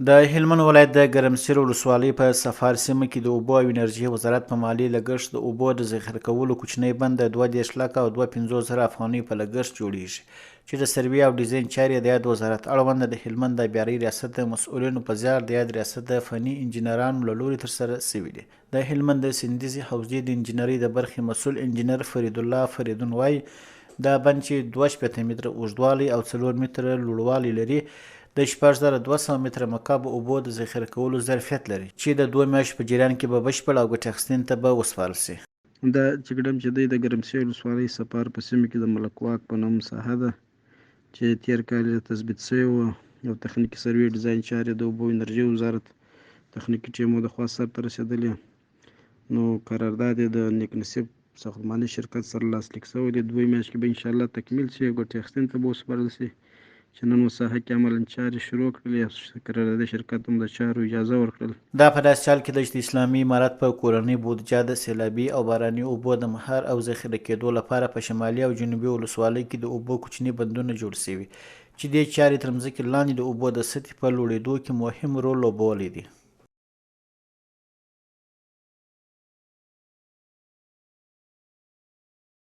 د هلمند ولایت د ګرمسیر ولسوالۍ په سفار سیمه کې د اوبو او انرژۍ وزارت په مالي لګښت د اوبو د ذخیره کولو کوچنی بند د 22 لکه او 250 زره افغانیو په لګښت جوړیږي چې د سروې او ډیزاین چارې د یاد وزارت اړوند د هلمند د بیارۍ ریاست د مسؤلینو په زیار د یاد ریاست د فني انجینرانو له لوري ترسره شوي دي. د هلمند د سندیزي حوزې د انجینرۍ د برخې مسؤل انجینر فرید الله فریدون وایي دا بند چې 2 متره اوږدوالی او 4 متره لوړوالی لري د 6200 متره مکعب اوبو د ذخیره کولو ظرفیت لري چې د 2 میاشتو په جریان کې به بشپړ او ګټې اخیستنې ته به وسپارل شي. دا چې ګډم چې دی د ګرمسیر ولسوالۍ سفار په سیمه کې د ملکواک په نوم ساحه ده چې تیر کال تثبیت شوی و او تخنیکي سروې ډیزاین چارې د اوبو انرژۍ وزارت تخنیکي ټیمو د خوا سرته رسېدلې نو قرارداد یې د نیک نصیب ساختماني شرکت سره لاسلیک شوی دی. 2 میاشتې کې به انشاءالله تکمیل شي او ګټې اخیستنې ته به وسپارل شي چې نن ساحه کې عملاً چارې شروع کړلې. قراردادي شرکت هم د چارو اجازه ورکړل. دا په داسې حال کې ده چې د اسلامي امارت په کورنۍ بودجه د سیلابي او باراني اوبو د مهار او ذخیره کېدو لپاره په شمالي او جنوبي ولسوالۍ کې د اوبو کوچني بندونه جوړ شوي چې دې چارې تر مځکې لاندې د اوبو د سطحې په لوړېدو کې مهم رول لوبولی دی.